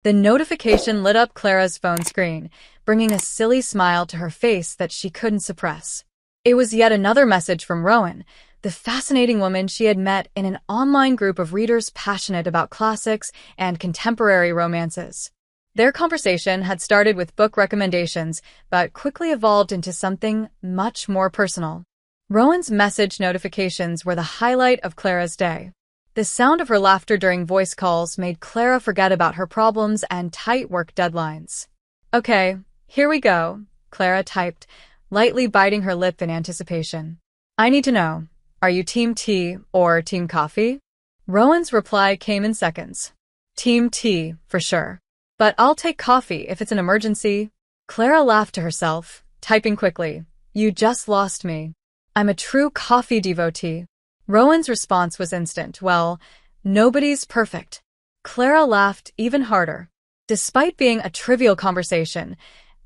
The notification lit up Clara's phone screen, bringing a silly smile to her face that she couldn't suppress. It was yet another message from Rowan, the fascinating woman she had met in an online group of readers passionate about classics and contemporary romances. Their conversation had started with book recommendations, but quickly evolved into something much more personal. Rowan's message notifications were the highlight of Clara's day. The sound of her laughter during voice calls made Clara forget about her problems and tight work deadlines. "Okay, here we go," Clara typed, lightly biting her lip in anticipation. "I need to know, are you team tea or team coffee?" Rowan's reply came in seconds. "Team tea, for sure. But I'll take coffee if it's an emergency." Clara laughed to herself, typing quickly, "You just lost me. I'm a true coffee devotee." Rowan's response was instant. "Well, nobody's perfect." Clara laughed even harder. Despite being a trivial conversation,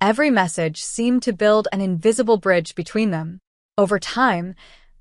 every message seemed to build an invisible bridge between them. Over time,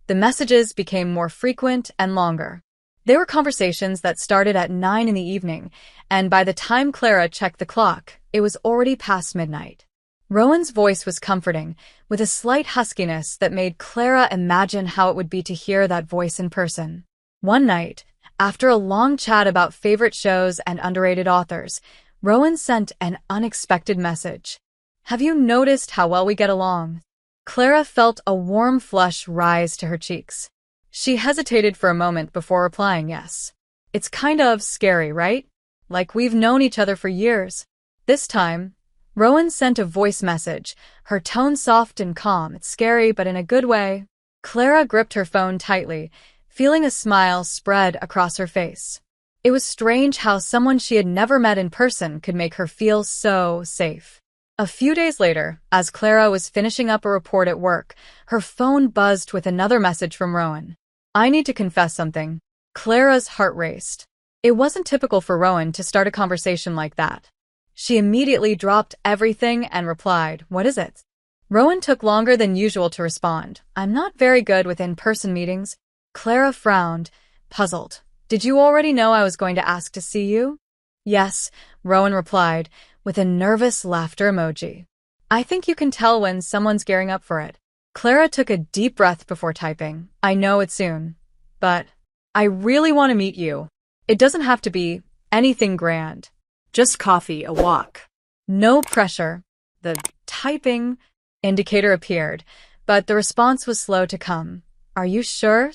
the messages became more frequent and longer. There were conversations that started at 9 in the evening, and by the time Clara checked the clock, it was already past midnight. Rowan's voice was comforting, with a slight huskiness that made Clara imagine how it would be to hear that voice in person. One night, after a long chat about favorite shows and underrated authors, Rowan sent an unexpected message. "Have you noticed how well we get along?" Clara felt a warm flush rise to her cheeks. She hesitated for a moment before replying yes. "It's kind of scary, right? Like we've known each other for years." This time, Rowan sent a voice message, her tone soft and calm. "It's scary, but in a good way." Clara gripped her phone tightly, feeling a smile spread across her face. It was strange how someone she had never met in person could make her feel so safe. A few days later, as Clara was finishing up a report at work, her phone buzzed with another message from Rowan. "I need to confess something." Clara's heart raced. It wasn't typical for Rowan to start a conversation like that. She immediately dropped everything and replied, "What is it?" Rowan took longer than usual to respond. "I'm not very good with in-person meetings." Clara frowned, puzzled. "Did you already know I was going to ask to see you?" "Yes," Rowan replied, with a nervous laughter emoji. "I think you can tell when someone's gearing up for it." Clara took a deep breath before typing. "I know it's soon, but I really want to meet you. It doesn't have to be anything grand. Just coffee, a walk. No pressure." The typing indicator appeared, but the response was slow to come. "Are you sure?"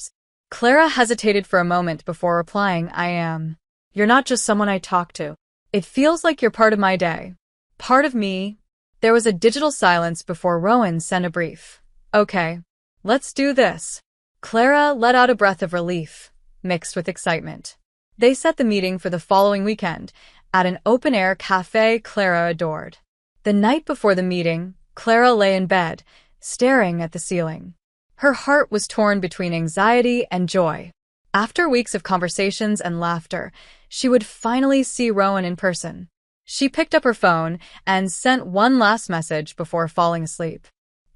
Clara hesitated for a moment before replying, "I am. You're not just someone I talk to. It feels like you're part of my day. Part of me." There was a digital silence before Rowan sent a brief, "Okay, let's do this." Clara let out a breath of relief, mixed with excitement. They set the meeting for the following weekend, at an open-air cafe Clara adored. The night before the meeting, Clara lay in bed, staring at the ceiling. Her heart was torn between anxiety and joy. After weeks of conversations and laughter, she would finally see Rowan in person. She picked up her phone and sent one last message before falling asleep.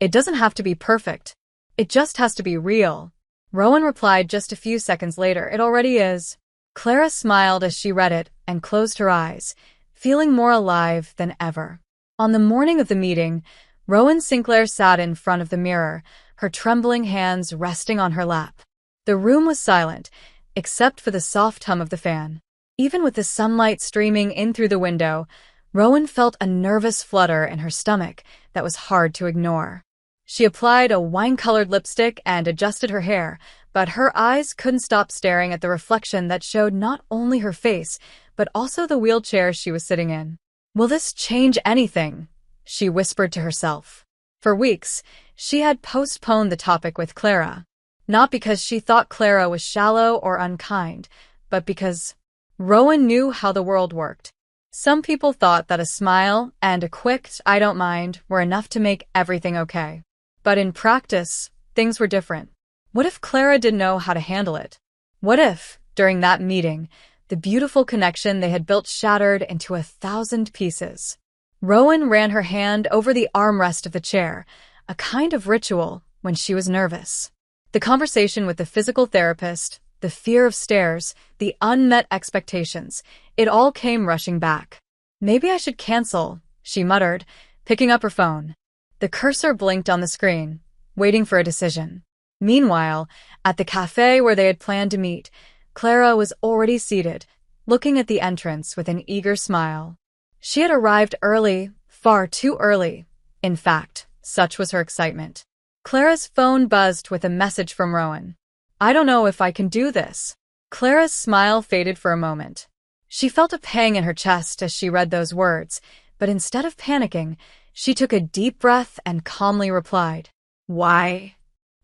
"It doesn't have to be perfect. It just has to be real." Rowan replied just a few seconds later, "It already is." Clara smiled as she read it and closed her eyes, feeling more alive than ever. On the morning of the meeting, Rowan Sinclair sat in front of the mirror, her trembling hands resting on her lap. The room was silent, except for the soft hum of the fan. Even with the sunlight streaming in through the window, Rowan felt a nervous flutter in her stomach that was hard to ignore. She applied a wine-colored lipstick and adjusted her hair, but her eyes couldn't stop staring at the reflection that showed not only her face, but also the wheelchair she was sitting in. "Will this change anything?" she whispered to herself. For weeks, she had postponed the topic with Clara, not because she thought Clara was shallow or unkind, but because Rowan knew how the world worked. Some people thought that a smile and a quick "I don't mind" were enough to make everything okay. But in practice, things were different. What if Clara didn't know how to handle it? What if, during that meeting, the beautiful connection they had built shattered into 1,000 pieces? Rowan ran her hand over the armrest of the chair, a kind of ritual when she was nervous. The conversation with the physical therapist, the fear of stairs, the unmet expectations, it all came rushing back. Maybe I should cancel, she muttered, picking up her phone. The cursor blinked on the screen, waiting for a decision. Meanwhile, at the cafe where they had planned to meet, Clara was already seated, looking at the entrance with an eager smile. She had arrived early, far too early. In fact, such was her excitement. Clara's phone buzzed with a message from Rowan. I don't know if I can do this. Clara's smile faded for a moment. She felt a pang in her chest as she read those words, but instead of panicking, she took a deep breath and calmly replied, Why?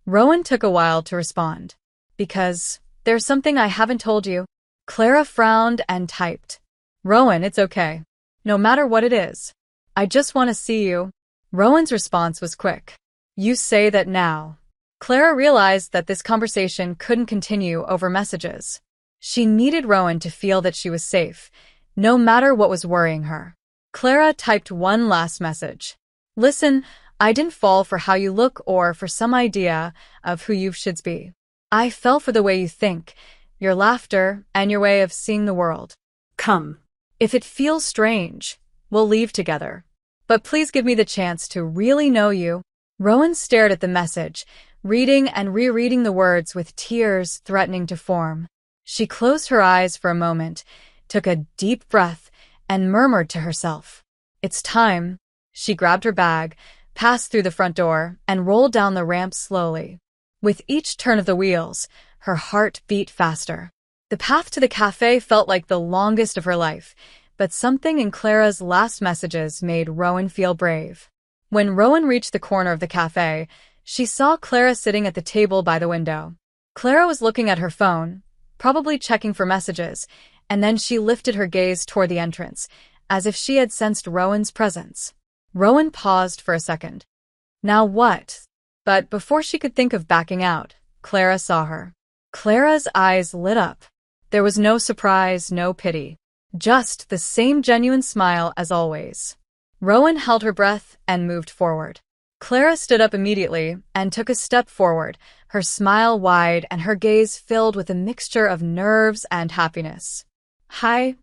Rowan took a while to respond. Because there's something I haven't told you. Clara frowned and typed. Rowan, it's okay. No matter what it is. I just want to see you. Rowan's response was quick. You say that now. Clara realized that this conversation couldn't continue over messages. She needed Rowan to feel that she was safe, no matter what was worrying her. Clara typed one last message. Listen, I didn't fall for how you look or for some idea of who you should be. I fell for the way you think, your laughter, and your way of seeing the world. Come. If it feels strange, we'll leave together. But please give me the chance to really know you. Rowan stared at the message, reading and rereading the words with tears threatening to form. She closed her eyes for a moment, took a deep breath, and murmured to herself. It's time. She grabbed her bag, passed through the front door, and rolled down the ramp slowly. With each turn of the wheels, her heart beat faster. The path to the cafe felt like the longest of her life, but something in Clara's last messages made Rowan feel brave. When Rowan reached the corner of the cafe, she saw Clara sitting at the table by the window. Clara was looking at her phone, probably checking for messages, and then she lifted her gaze toward the entrance, as if she had sensed Rowan's presence. Rowan paused for a second. Now what? But before she could think of backing out, Clara saw her. Clara's eyes lit up. There was no surprise, no pity. Just the same genuine smile as always. Rowan held her breath and moved forward. Clara stood up immediately and took a step forward, her smile wide and her gaze filled with a mixture of nerves and happiness. Hi.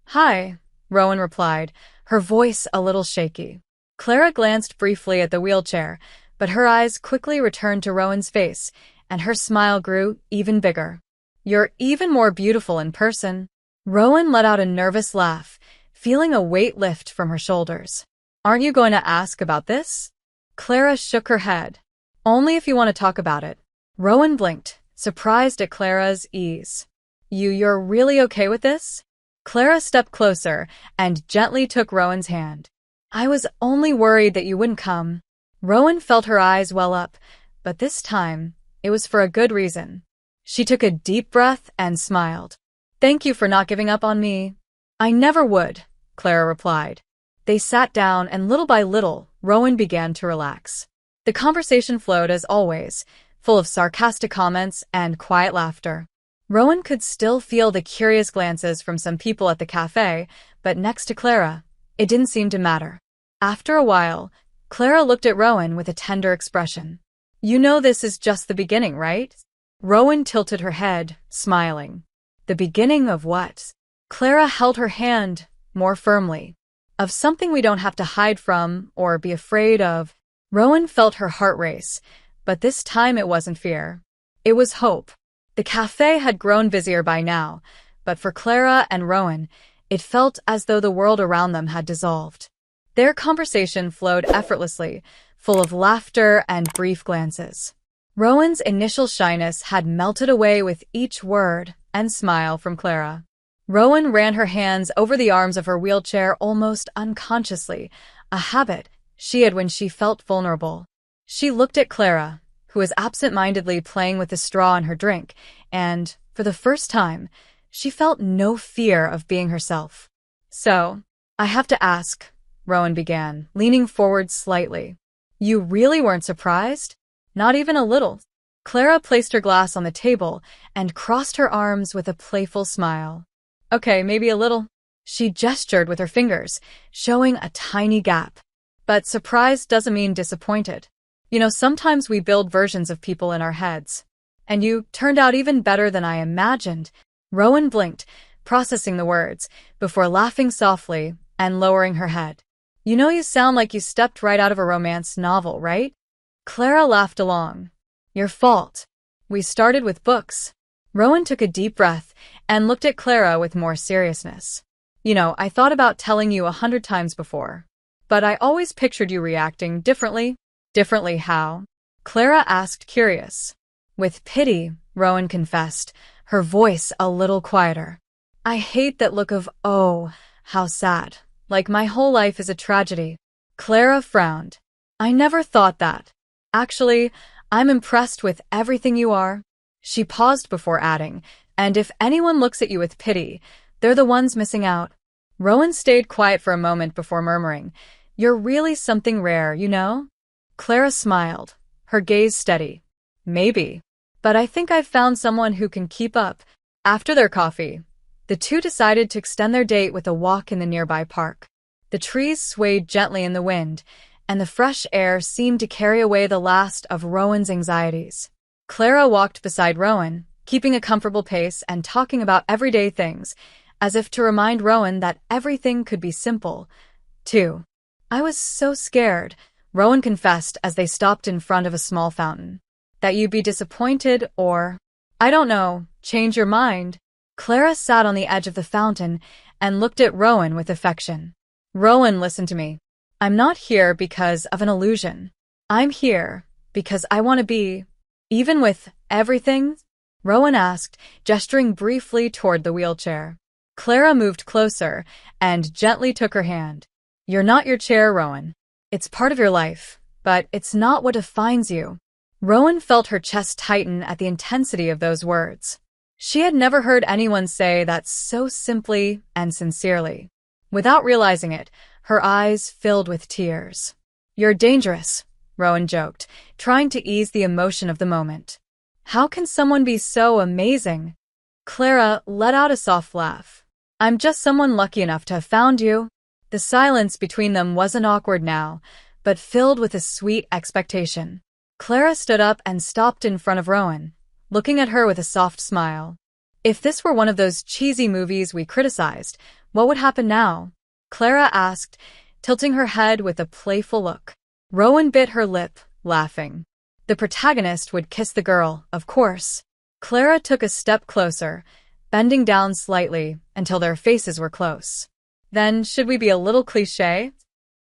Hi, Rowan replied, her voice a little shaky. Clara glanced briefly at the wheelchair, but her eyes quickly returned to Rowan's face, and her smile grew even bigger. You're even more beautiful in person. Rowan let out a nervous laugh, feeling a weight lift from her shoulders. Aren't you going to ask about this? Clara shook her head. Only if you want to talk about it. Rowan blinked, surprised at Clara's ease. You're really okay with this? Clara stepped closer and gently took Rowan's hand. I was only worried that you wouldn't come. Rowan felt her eyes well up, but this time, it was for a good reason. She took a deep breath and smiled. Thank you for not giving up on me. I never would, Clara replied. They sat down and little by little, Rowan began to relax. The conversation flowed as always, full of sarcastic comments and quiet laughter. Rowan could still feel the curious glances from some people at the cafe, but next to Clara, it didn't seem to matter. After a while, Clara looked at Rowan with a tender expression. You know this is just the beginning, right? Rowan tilted her head, smiling. The beginning of what? Clara held her hand more firmly. Of something we don't have to hide from or be afraid of. Rowan felt her heart race, but this time it wasn't fear. It was hope. The cafe had grown busier by now, but for Clara and Rowan, it felt as though the world around them had dissolved. Their conversation flowed effortlessly, full of laughter and brief glances. Rowan's initial shyness had melted away with each word and smile from Clara. Rowan ran her hands over the arms of her wheelchair almost unconsciously, a habit she had when she felt vulnerable. She looked at Clara, who was absent-mindedly playing with the straw in her drink, and, for the first time, she felt no fear of being herself. So, I have to ask, Rowan began, leaning forward slightly. You really weren't surprised? Not even a little. Clara placed her glass on the table and crossed her arms with a playful smile. Okay, maybe a little. She gestured with her fingers, showing a tiny gap. But surprised doesn't mean disappointed. You know, sometimes we build versions of people in our heads. And you turned out even better than I imagined. Rowan blinked, processing the words, before laughing softly, and lowering her head. You know, you sound like you stepped right out of a romance novel, right? Clara laughed along. Your fault. We started with books. Rowan took a deep breath and looked at Clara with more seriousness. You know, I thought about telling you 100 times before, but I always pictured you reacting differently. Differently how? Clara asked, curious. With pity, Rowan confessed, her voice a little quieter. I hate that look of, oh, how sad. Like my whole life is a tragedy. Clara frowned. I never thought that. Actually, I'm impressed with everything you are. She paused before adding, and if anyone looks at you with pity, they're the ones missing out. Rowan stayed quiet for a moment before murmuring, You're really something rare, you know? Clara smiled, her gaze steady. Maybe. But I think I've found someone who can keep up. After their coffee, the two decided to extend their date with a walk in the nearby park. The trees swayed gently in the wind, and the fresh air seemed to carry away the last of Rowan's anxieties. Clara walked beside Rowan, keeping a comfortable pace and talking about everyday things, as if to remind Rowan that everything could be simple, too. I was so scared, Rowan confessed as they stopped in front of a small fountain. That you'd be disappointed or, I don't know, change your mind. Clara sat on the edge of the fountain and looked at Rowan with affection. Rowan, listen to me. I'm not here because of an illusion. I'm here because I want to be, even with everything? Rowan asked, gesturing briefly toward the wheelchair. Clara moved closer and gently took her hand. You're not your chair, Rowan. It's part of your life, but it's not what defines you. Rowan felt her chest tighten at the intensity of those words. She had never heard anyone say that so simply and sincerely. Without realizing it, her eyes filled with tears. You're dangerous, Rowan joked, trying to ease the emotion of the moment. How can someone be so amazing? Clara let out a soft laugh. I'm just someone lucky enough to have found you. The silence between them wasn't awkward now, but filled with a sweet expectation. Clara stood up and stopped in front of Rowan, looking at her with a soft smile. If this were one of those cheesy movies we criticized, what would happen now? Clara asked, tilting her head with a playful look. Rowan bit her lip, laughing. The protagonist would kiss the girl, of course. Clara took a step closer, bending down slightly until their faces were close. Then, should we be a little cliché?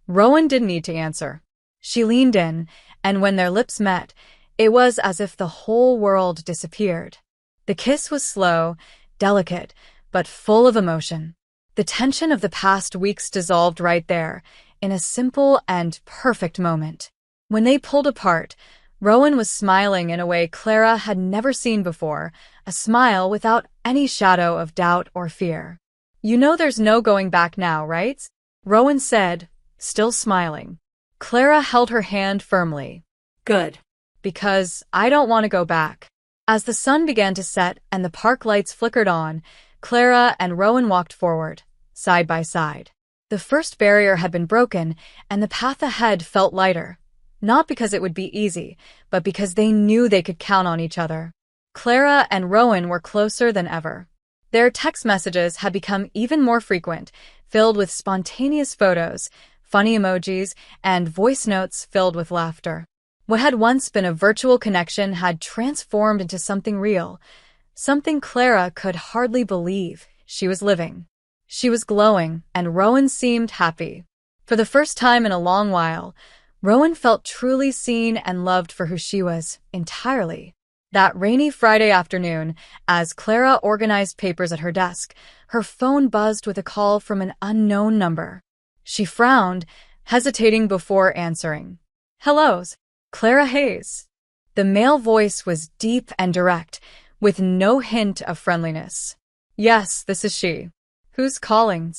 Rowan didn't need to answer. She leaned in, and when their lips met, it was as if the whole world disappeared. The kiss was slow, delicate, but full of emotion. The tension of the past weeks dissolved right there, in a simple and perfect moment. When they pulled apart, Rowan was smiling in a way Clara had never seen before, a smile without any shadow of doubt or fear. You know there's no going back now, right? Rowan said, still smiling. Clara held her hand firmly. Good. Because I don't want to go back. As the sun began to set and the park lights flickered on, Clara and Rowan walked forward, side by side. The first barrier had been broken, and the path ahead felt lighter. Not because it would be easy, but because they knew they could count on each other. Clara and Rowan were closer than ever. Their text messages had become even more frequent, filled with spontaneous photos, funny emojis, and voice notes filled with laughter. What had once been a virtual connection had transformed into something real, something Clara could hardly believe she was living. She was glowing, and Rowan seemed happy. For the first time in a long while, Rowan felt truly seen and loved for who she was, entirely. That rainy Friday afternoon, as Clara organized papers at her desk, her phone buzzed with a call from an unknown number. She frowned, hesitating before answering. Hello's, Clara Hayes. The male voice was deep and direct, with no hint of friendliness. Yes, this is she. Who's calling?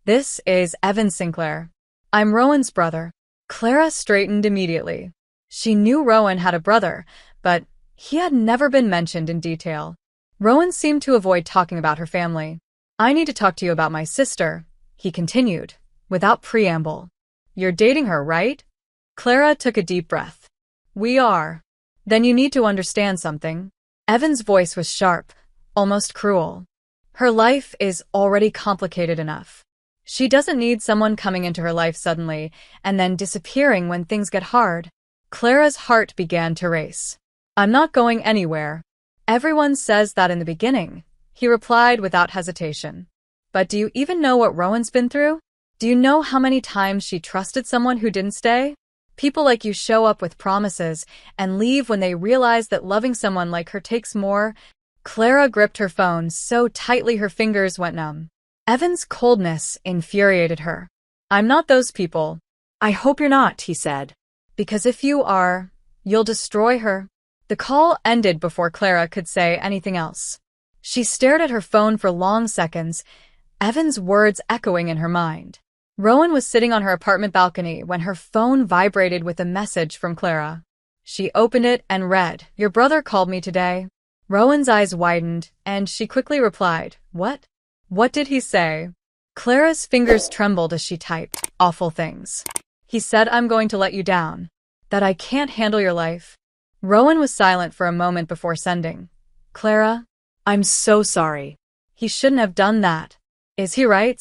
This is Evan Sinclair. I'm Rowan's brother. Clara straightened immediately. She knew Rowan had a brother, but he had never been mentioned in detail. Rowan seemed to avoid talking about her family. I need to talk to you about my sister, he continued, without preamble. You're dating her, right? Clara took a deep breath. We are. Then you need to understand something. Evan's voice was sharp, almost cruel. Her life is already complicated enough. She doesn't need someone coming into her life suddenly and then disappearing when things get hard. Clara's heart began to race. I'm not going anywhere. Everyone says that in the beginning, he replied without hesitation. But do you even know what Rowan's been through? Do you know how many times she trusted someone who didn't stay? People like you show up with promises and leave when they realize that loving someone like her takes more. Clara gripped her phone so tightly her fingers went numb. Evan's coldness infuriated her. I'm not those people. I hope you're not, he said. Because if you are, you'll destroy her. The call ended before Clara could say anything else. She stared at her phone for long seconds, Evan's words echoing in her mind. Rowan was sitting on her apartment balcony when her phone vibrated with a message from Clara. She opened it and read, "Your brother called me today." Rowan's eyes widened, and she quickly replied, "What? What did he say?" Clara's fingers trembled as she typed, "Awful things. He said I'm going to let you down. That I can't handle your life." Rowan was silent for a moment before sending, "Clara, I'm so sorry. He shouldn't have done that. Is he right?"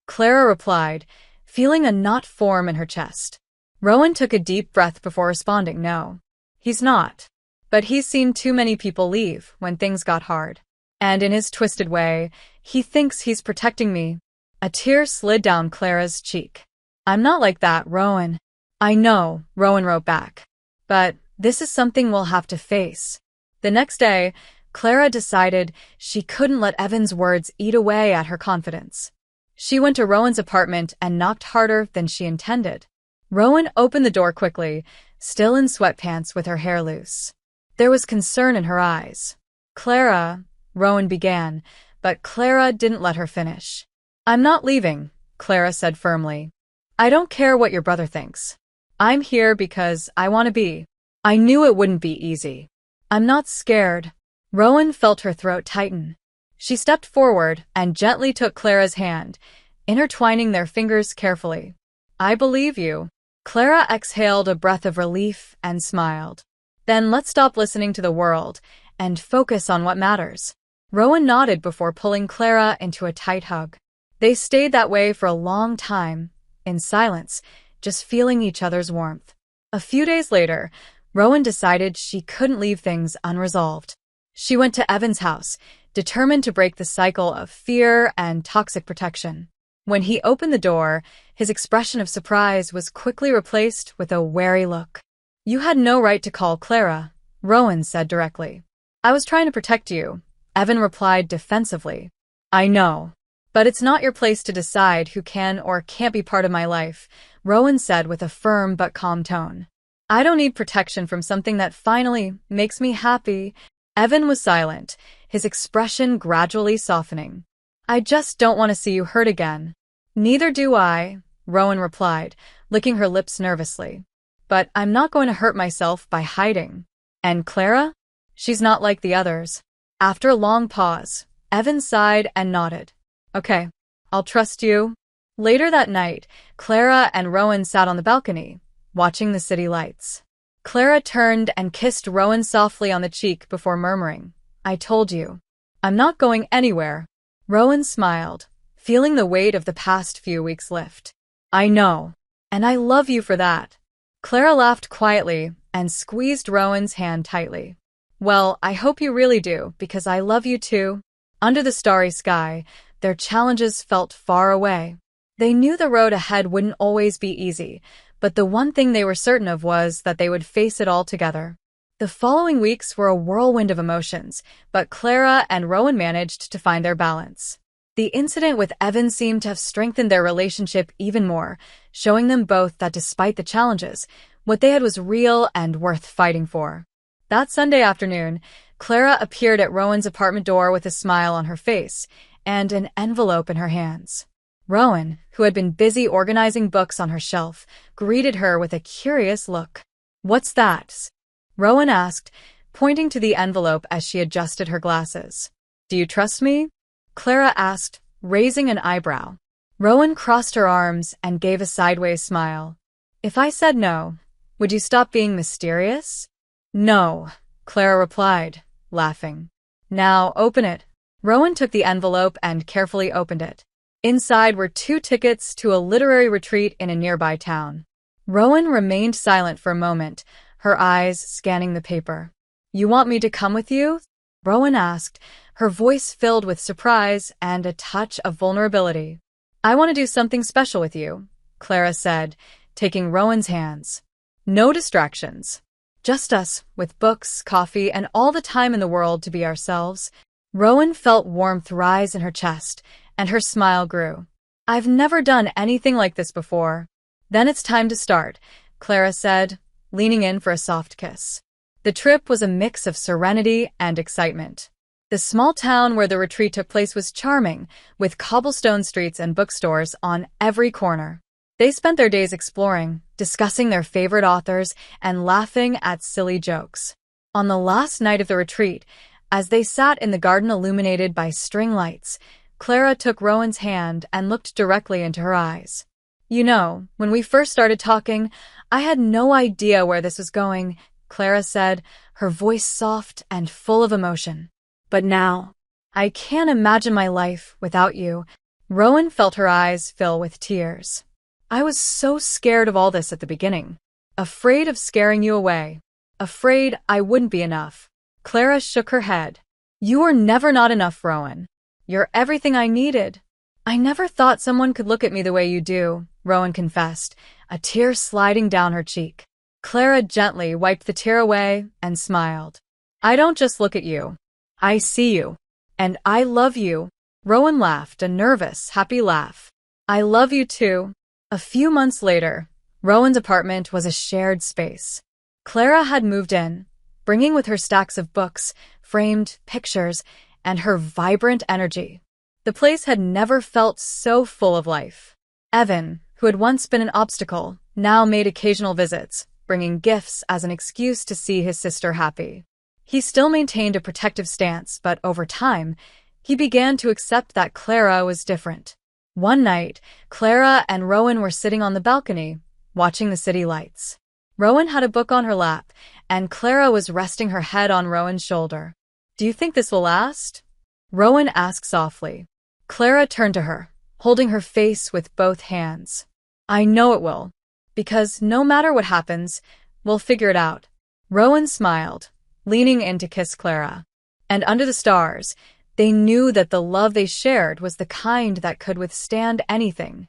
Clara replied, feeling a knot form in her chest. Rowan took a deep breath before responding, "No, he's not. But he's seen too many people leave when things got hard. And in his twisted way, he thinks he's protecting me." A tear slid down Clara's cheek. "I'm not like that, Rowan." "I know," Rowan wrote back. "But this is something we'll have to face." The next day, Clara decided she couldn't let Evan's words eat away at her confidence. She went to Rowan's apartment and knocked harder than she intended. Rowan opened the door quickly, still in sweatpants with her hair loose. There was concern in her eyes. "Clara," Rowan began, but Clara didn't let her finish. "I'm not leaving," Clara said firmly. "I don't care what your brother thinks. I'm here because I want to be. I knew it wouldn't be easy. I'm not scared." Rowan felt her throat tighten. She stepped forward and gently took Clara's hand, intertwining their fingers carefully. "I believe you." Clara exhaled a breath of relief and smiled. "Then let's stop listening to the world and focus on what matters." Rowan nodded before pulling Clara into a tight hug. They stayed that way for a long time, in silence, just feeling each other's warmth. A few days later, Rowan decided she couldn't leave things unresolved. She went to Evan's house, determined to break the cycle of fear and toxic protection. When he opened the door, his expression of surprise was quickly replaced with a wary look. "You had no right to call Clara," Rowan said directly. "I was trying to protect you," Evan replied defensively. "I know. But it's not your place to decide who can or can't be part of my life," Rowan said with a firm but calm tone. "I don't need protection from something that finally makes me happy." Evan was silent, his expression gradually softening. "I just don't want to see you hurt again." "Neither do I," Rowan replied, licking her lips nervously. "But I'm not going to hurt myself by hiding." "And Clara? She's not like the others." After a long pause, Evan sighed and nodded. "Okay, I'll trust you." Later that night, Clara and Rowan sat on the balcony, watching the city lights. Clara turned and kissed Rowan softly on the cheek before murmuring, "I told you. I'm not going anywhere." Rowan smiled, feeling the weight of the past few weeks lift. "I know. And I love you for that." Clara laughed quietly and squeezed Rowan's hand tightly. "Well, I hope you really do, because I love you too." Under the starry sky, their challenges felt far away. They knew the road ahead wouldn't always be easy, but the one thing they were certain of was that they would face it all together. The following weeks were a whirlwind of emotions, but Clara and Rowan managed to find their balance. The incident with Evan seemed to have strengthened their relationship even more, showing them both that despite the challenges, what they had was real and worth fighting for. That Sunday afternoon, Clara appeared at Rowan's apartment door with a smile on her face and an envelope in her hands. Rowan, who had been busy organizing books on her shelf, greeted her with a curious look. "What's that?" Rowan asked, pointing to the envelope as she adjusted her glasses. "Do you trust me?" Clara asked, raising an eyebrow. Rowan crossed her arms and gave a sideways smile. "If I said no, would you stop being mysterious?" "No," Clara replied, laughing. "Now open it." Rowan took the envelope and carefully opened it. Inside were 2 tickets to a literary retreat in a nearby town. Rowan remained silent for a moment, her eyes scanning the paper. "You want me to come with you?" Rowan asked, her voice filled with surprise and a touch of vulnerability. "I want to do something special with you," Clara said, taking Rowan's hands. "No distractions. Just us, with books, coffee, and all the time in the world to be ourselves." Rowan felt warmth rise in her chest, and her smile grew. "I've never done anything like this before." "Then it's time to start," Clara said, leaning in for a soft kiss. The trip was a mix of serenity and excitement. The small town where the retreat took place was charming, with cobblestone streets and bookstores on every corner. They spent their days exploring, discussing their favorite authors, and laughing at silly jokes. On the last night of the retreat, as they sat in the garden illuminated by string lights, Clara took Rowan's hand and looked directly into her eyes. "You know, when we first started talking, I had no idea where this was going," Clara said, her voice soft and full of emotion. "But now, I can't imagine my life without you." Rowan felt her eyes fill with tears. "I was so scared of all this at the beginning. Afraid of scaring you away. Afraid I wouldn't be enough." Clara shook her head. "You were never not enough, Rowan. You're everything I needed." "I never thought someone could look at me the way you do," Rowan confessed, a tear sliding down her cheek. Clara gently wiped the tear away and smiled. "I don't just look at you. I see you. And I love you." Rowan laughed, a nervous, happy laugh. "I love you too." A few months later, Rowan's apartment was a shared space. Clara had moved in, bringing with her stacks of books, framed pictures, and her vibrant energy. The place had never felt so full of life. Evan, who had once been an obstacle, now made occasional visits, bringing gifts as an excuse to see his sister happy. He still maintained a protective stance, but over time, he began to accept that Clara was different. One night, Clara and Rowan were sitting on the balcony, watching the city lights. Rowan had a book on her lap, and Clara was resting her head on Rowan's shoulder. "Do you think this will last?" Rowan asked softly. Clara turned to her, holding her face with both hands. "I know it will, because no matter what happens, we'll figure it out." Rowan smiled, leaning in to kiss Clara. And under the stars, they knew that the love they shared was the kind that could withstand anything.